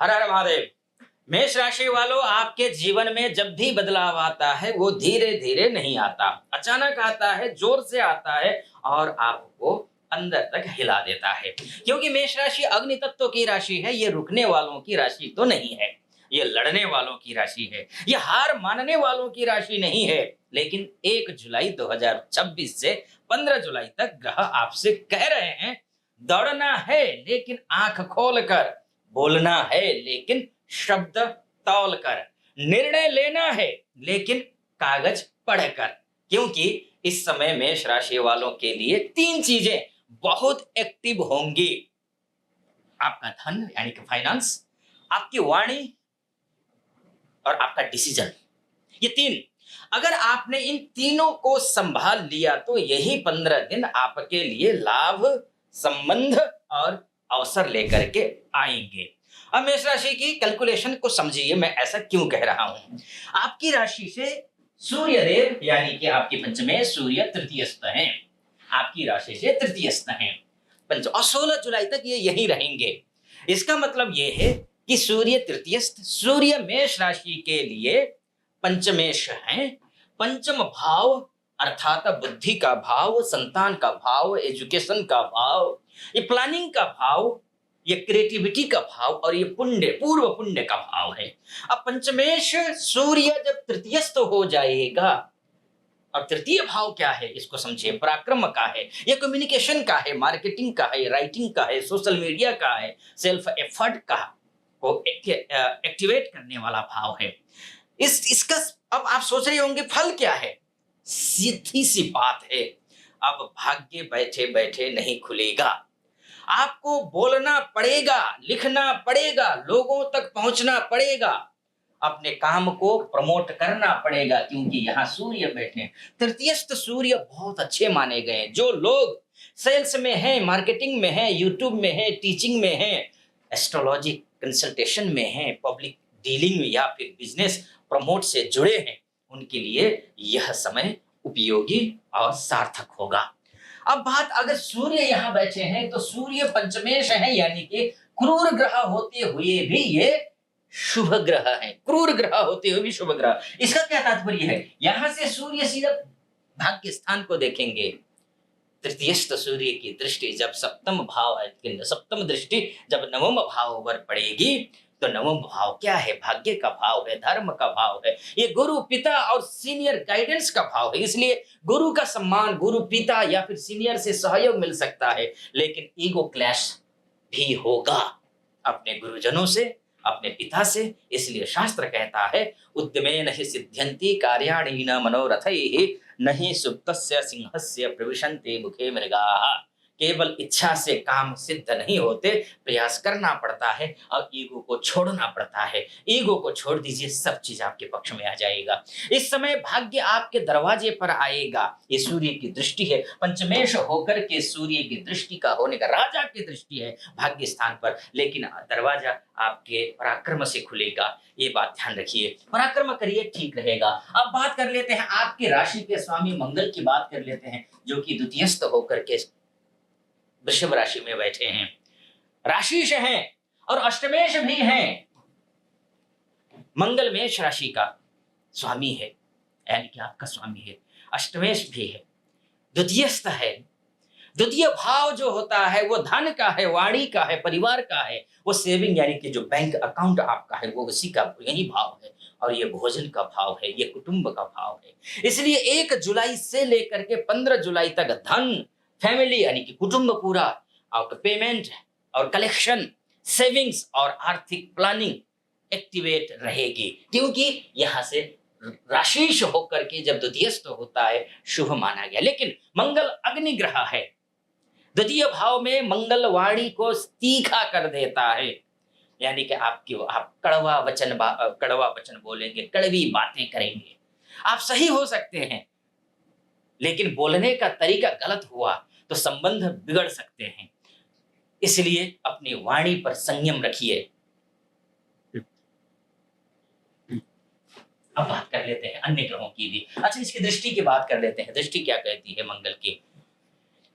हर हर महादेव। मेष राशि वालों, आपके जीवन में जब भी बदलाव आता है वो धीरे धीरे नहीं आता, अचानक आता है, जोर से आता है और आपको अंदर तक हिला देता है। क्योंकि मेष राशि अग्नि तत्व की राशि है, ये रुकने वालों की राशि तो नहीं है, ये लड़ने वालों की राशि है, ये हार मानने वालों की राशि नहीं है। लेकिन 1 जुलाई 2026 से 15 जुलाई तक ग्रह आपसे कह रहे हैं, दौड़ना है लेकिन आंख खोलकर, बोलना है लेकिन शब्द तौलकर, निर्णय लेना है लेकिन कागज पढ़कर। क्योंकि इस समय मेष राशि वालों के लिए 3 चीजें बहुत एक्टिव होंगी। आपका धन यानी कि फाइनेंस, आपकी वाणी और आपका डिसीजन। ये 3, अगर आपने इन तीनों को संभाल लिया तो यही 15 दिन आपके लिए लाभ, संबंध और अवसर लेकर के आएंगे। अब मेष राशि की कैलकुलेशन को समझिए, मैं ऐसा क्यों कह रहा हूं। आपकी राशि से सूर्य देव यानी कि आपकी पंचमे सूर्य तृतीयस्थ हैं, आपकी राशि से तृतीयस्थ हैं पंच, और 16 जुलाई तक ये यही रहेंगे। इसका मतलब ये है कि सूर्य तृतीयस्थ, सूर्य मेष राशि के लिए पंचमेश हैं। पंचम भाव अर्थात बुद्धि का भाव, संतान का भाव, एजुकेशन का भाव, ये प्लानिंग का भाव, ये क्रिएटिविटी का भाव और ये पुण्य, पूर्व पुण्य का भाव है। अब पंचमेश सूर्य जब तृतीयस्थ हो जाएगा, और तृतीय भाव क्या है इसको समझिए, पराक्रम का है, ये कम्युनिकेशन का है, मार्केटिंग का है, राइटिंग का है, सोशल मीडिया का है, सेल्फ एफर्ट का को एक्टिवेट करने वाला भाव है। इसका अब आप सोच रहे होंगे फल क्या है। सीधी सी बात है, अब भाग्य बैठे बैठे नहीं खुलेगा, आपको बोलना पड़ेगा, लिखना पड़ेगा, लोगों तक पहुंचना पड़ेगा, अपने काम को प्रमोट करना पड़ेगा। क्योंकि यहाँ सूर्य बैठे, तृतीयस्थ सूर्य बहुत अच्छे माने गए। जो लोग सेल्स में हैं, मार्केटिंग में हैं, यूट्यूब में हैं, टीचिंग में हैं, एस्ट्रोलॉजी कंसल्टेशन में हैं, पब्लिक डीलिंग में या फिर बिजनेस प्रमोट से जुड़े हैं, उनके लिए यह समय उपयोगी और सार्थक होगा। अब बात, अगर सूर्य यहाँ बैठे हैं तो सूर्य पंचमेश है, यानी कि क्रूर ग्रह होते हुए भी ये शुभ ग्रह है, क्रूर ग्रह होते हुए भी शुभ ग्रह। इसका क्या तात्पर्य है, यहां से सूर्य सीधा भाग्य स्थान को देखेंगे। तृतीयस्थ सूर्य की दृष्टि जब सप्तम भाव है, सप्तम दृष्टि जब नवम भाव पर पड़ेगी, तो नवम भाव क्या है, भाग्य का भाव है, धर्म का भाव है, ये गुरु पिता और सीनियर गाइडेंस का भाव है। इसलिए गुरु का सम्मान, गुरु पिता या फिर सीनियर से सहयोग मिल सकता है, लेकिन ईगो क्लैश भी होगा अपने गुरुजनों से, अपने पिता से। इसलिए शास्त्र कहता है, उद्यमेन हि सिद्ध्यन्ति कार्याणि न मनोरथैः, नहीं सुप्तस्य सिंहस्य प्रविशन्ति मुखे मृगाः। केवल इच्छा से काम सिद्ध नहीं होते, प्रयास करना पड़ता है और ईगो को छोड़ना पड़ता है। ईगो को छोड़ दीजिए, सब चीज आपके पक्ष में आ जाएगा। इस समय भाग्य आपके दरवाजे पर आएगा। ये सूर्य की दृष्टि है, पंचमेश होकर के सूर्य की दृष्टि का होने का, राजा की दृष्टि है भाग्य स्थान पर, लेकिन दरवाजा आपके पराक्रम से खुलेगा। ये बात ध्यान रखिए, पराक्रम करिए, ठीक रहेगा। अब बात कर लेते हैं आपकी राशि के स्वामी मंगल की बात कर लेते हैं, जो कि द्वितीयस्थ होकर के वृषभ राशि में बैठे हैं, राशिश हैं और अष्टमेश भी हैं। मंगल मेष राशि का स्वामी है, यानी कि आपका स्वामी है, अष्टमेश भी है, द्वितीयस्थ है। द्वितीय भाव जो होता है वो धन का है, वाणी का है, परिवार का है, वो सेविंग यानी कि जो बैंक अकाउंट आपका है वो उसी का यही भाव है। और ये भोजन का भाव है, ये कुटुंब का भाव है। इसलिए 1 जुलाई से लेकर के 15 जुलाई तक धन, फैमिली यानी कि कुटुंब पूरा, और पेमेंट और कलेक्शन, सेविंग्स और आर्थिक प्लानिंग एक्टिवेट रहेगी। क्योंकि यहां से राशिश होकर के जब द्वितीयस्थ होता है शुभ माना गया। लेकिन मंगल अग्नि ग्रह है, द्वितीय भाव में मंगल वाणी को तीखा कर देता है, यानी कि आप कड़वा वचन बोलेंगे, कड़वी बातें करेंगे। आप सही हो सकते हैं, लेकिन बोलने का तरीका गलत हुआ तो संबंध बिगड़ सकते हैं। इसलिए अपनी वाणी पर संयम रखिए। अब बात कर लेते हैं अन्य ग्रहों की भी। अच्छा, इसकी दृष्टि की बात कर लेते हैं। दृष्टि क्या कहती है मंगल की।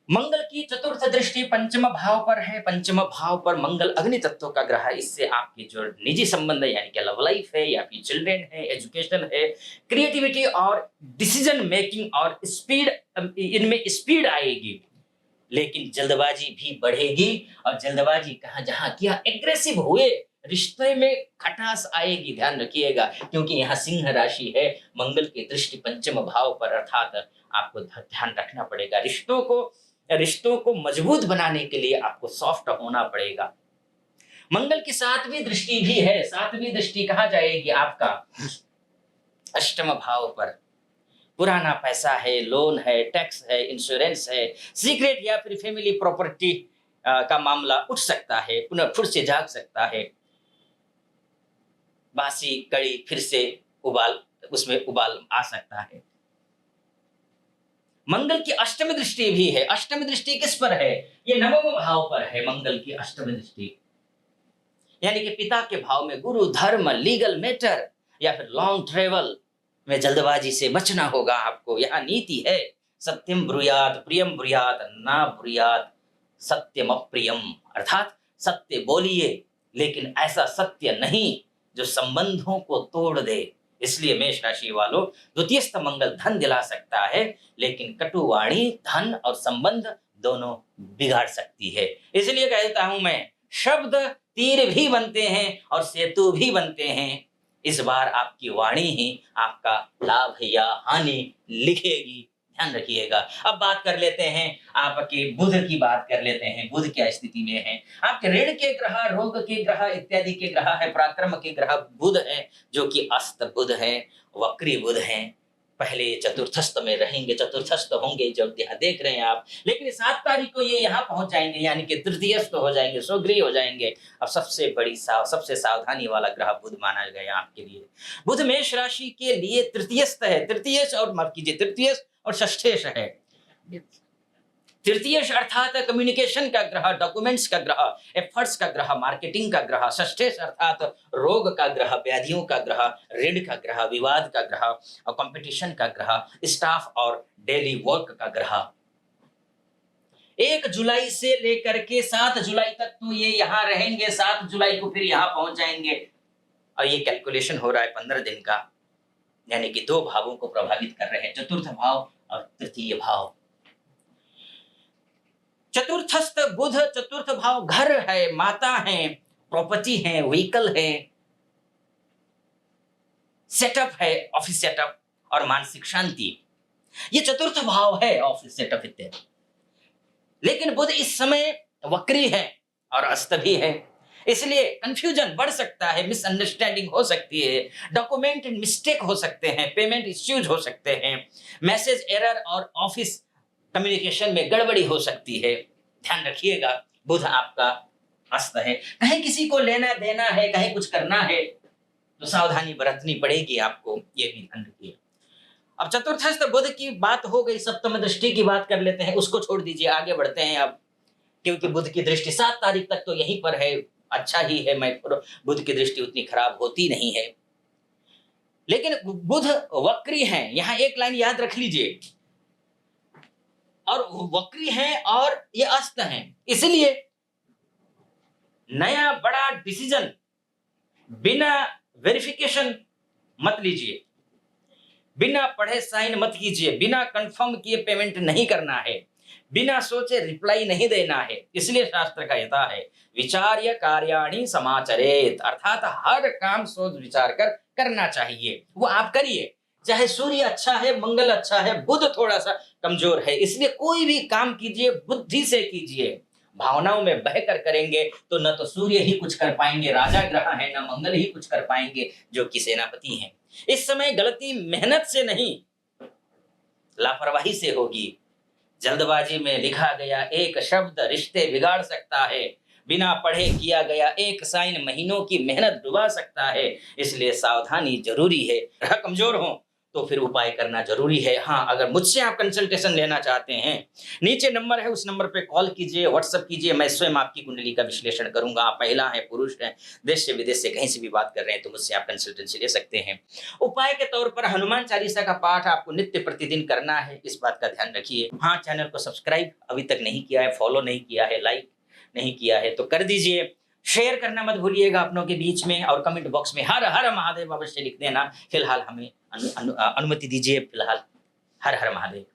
मंगल की चतुर्थ दृष्टि पंचम भाव पर है। पंचम भाव पर मंगल अग्नि तत्व का ग्रह है। इससे आपकी जो निजी संबंध है, यानी कि लव लाइफ है या फिर चिल्ड्रन है, एजुकेशन है, क्रिएटिविटी और डिसीजन मेकिंग और स्पीड, इनमें स्पीड आएगी। लेकिन जल्दबाजी भी बढ़ेगी, और जल्दबाजी कहाँ जहां किया, एग्रेसिव हुए रिश्ते में खटास आएगी, ध्यान रखिएगा। क्योंकि यहाँ सिंह राशि है, मंगल की दृष्टि पंचम भाव पर, अर्थात आपको ध्यान रखना पड़ेगा। रिश्तों को मजबूत बनाने के लिए आपको सॉफ्ट होना पड़ेगा। मंगल की सातवीं दृष्टि भी है। सातवीं दृष्टि कहाँ जाएगी आपका, अष्टम भाव पर। पुराना पैसा है, लोन है, टैक्स है, इंश्योरेंस है, सीक्रेट या फिर फैमिली प्रॉपर्टी का मामला उठ सकता है, पुनः फिर से जाग सकता है। बासी कड़ी फिर से उसमें उबाल आ सकता है। मंगल की अष्टमी दृष्टि भी है। अष्टमी दृष्टि किस पर है, ये नवम भाव पर है मंगल की अष्टमी दृष्टि, यानी कि पिता के भाव में। गुरु, धर्म, लीगल मैटर या फिर लॉन्ग ट्रेवल में जल्दबाजी से बचना होगा आपको। यहाँ नीति है, सत्यम ब्रूयात प्रियम ब्रूयात ना ब्रूयात सत्यम अप्रियम, अर्थात सत्य बोलिए लेकिन ऐसा सत्य नहीं जो संबंधों को तोड़ दे। इसलिए मेष राशि वालों, द्वितीयस्थ मंगल धन दिला सकता है, लेकिन कटुवाणी धन और संबंध दोनों बिगाड़ सकती है। इसलिए कहता हूं मैं, शब्द तीर भी बनते हैं और सेतु भी बनते हैं। इस बार आपकी वाणी ही आपका लाभ या हानि लिखेगी, ध्यान रखिएगा। अब बात कर लेते हैं आपके बुध की, बात कर लेते हैं बुध क्या स्थिति में है। आपके ऋण के ग्रह, रोग के ग्रह इत्यादि के ग्रह है, पराक्रम के ग्रह बुध है, जो कि अस्त बुध है, वक्री बुध है। पहले चतुर्थस्थ में रहेंगे, चतुर्थस्थ होंगे जब यहाँ देख रहे हैं आप, लेकिन 7 तारीख को ये यहाँ पहुंच जाएंगे, यानी कि तृतीयस्थ हो जाएंगे, स्वगृह हो जाएंगे। अब सबसे सावधानी वाला ग्रह बुध माना गया आपके लिए। बुध मेष राशि के लिए तृतीयस्थ है। तृतीयस्थ और माफ कीजिए, तृतीयस्थ और षष्ठेश है। तृतीयश अर्थात कम्युनिकेशन का ग्रह, डॉक्यूमेंट्स का ग्रह, एफर्ट्स का ग्रह, मार्केटिंग का ग्रह। षष्ठेश अर्थात रोग का ग्रह, व्याधियों का ग्रह, ऋण का ग्रह, विवाद का ग्रह और कंपटीशन का ग्रह, स्टाफ और डेली वर्क का ग्रह। 1 जुलाई से लेकर के 7 जुलाई तक तो ये यहाँ रहेंगे, 7 जुलाई को फिर यहाँ पहुंच जाएंगे। और ये कैलकुलेशन हो रहा है 15 दिन का, यानी कि 2 भावों को प्रभावित कर रहे हैं, चतुर्थ भाव और तृतीय भाव। चतुर्थस्थ बुध, चतुर्थ भाव घर है, माता है, प्रॉपर्टी है, व्हीकल है, सेटअप है, ऑफिस सेटअप और मानसिक शांति। ये चतुर्थ भाव है, ऑफिस सेटअप इत्यादि। लेकिन बुध इस समय वक्री है और अस्त भी है, इसलिए कंफ्यूजन बढ़ सकता है, मिसअंडरस्टैंडिंग हो सकती है, डॉक्यूमेंट मिस्टेक हो सकते हैं, पेमेंट इश्यूज हो सकते हैं, मैसेज एरर और ऑफिस कम्युनिकेशन में गड़बड़ी हो सकती है। ध्यान रखिएगा, बुध आपका अस्त है। कहीं किसी को लेना देना है, कहीं कुछ करना है तो सावधानी बरतनी पड़ेगी आपको, ये भी ध्यान रखिए। अब चतुर्थस्थ बुध की बात हो गई, सप्तम दृष्टि की बात कर लेते हैं, उसको छोड़ दीजिए, आगे बढ़ते हैं अब, क्योंकि बुध की दृष्टि 7 तारीख तक तो यहीं पर है, अच्छा ही है। मैं बुध की दृष्टि उतनी खराब होती नहीं है, लेकिन बुध वक्री है। यहां एक लाइन याद रख लीजिए, और वक्री है और ये अस्त है, इसलिए नया बड़ा डिसीजन बिना वेरिफिकेशन मत लीजिए, बिना पढ़े साइन मत कीजिए, बिना कंफर्म किए पेमेंट नहीं करना है, बिना सोचे रिप्लाई नहीं देना है। इसलिए शास्त्र कहता है विचार्य कार्याणि समाचरेत, अर्थात हर काम सोच विचार कर करना चाहिए, वो आप करिए। चाहे सूर्य अच्छा है, मंगल अच्छा है, बुध थोड़ा सा कमजोर है, इसलिए कोई भी काम कीजिए बुद्धि से कीजिए। भावनाओं में बहकर करेंगे तो न तो सूर्य ही कुछ कर पाएंगे, राजा ग्रह है, न मंगल ही कुछ कर पाएंगे जो कि सेनापति हैं। इस समय गलती मेहनत से नहीं, लापरवाही से होगी। जल्दबाजी में लिखा गया एक शब्द रिश्ते बिगाड़ सकता है, बिना पढ़े किया गया एक साइन महीनों की मेहनत डुबा सकता है। इसलिए सावधानी जरूरी है। ग्रह कमजोर हो तो फिर उपाय करना जरूरी है। हाँ, अगर मुझसे आप कंसल्टेशन लेना चाहते हैं, नीचे नंबर है, उस नंबर पे कॉल कीजिए, व्हाट्सएप कीजिए, मैं स्वयं आपकी कुंडली का विश्लेषण करूंगा। आप महिला हैं, पुरुष हैं, देश से विदेश से कहीं से भी बात कर रहे हैं, तो मुझसे आप कंसल्टेंसी ले सकते हैं। उपाय के तौर पर हनुमान चालीसा का पाठ आपको नित्य प्रतिदिन करना है, इस बात का ध्यान रखिए। हाँ, चैनल को सब्सक्राइब अभी तक नहीं किया है, फॉलो नहीं किया है, लाइक नहीं किया है तो कर दीजिए। शेयर करना मत भूलिएगा अपनों के बीच में, और कमेंट बॉक्स में हर हर महादेव अवश्य लिख देना। फिलहाल हमें अनुमति दीजिए, फिलहाल हर हर महादेव।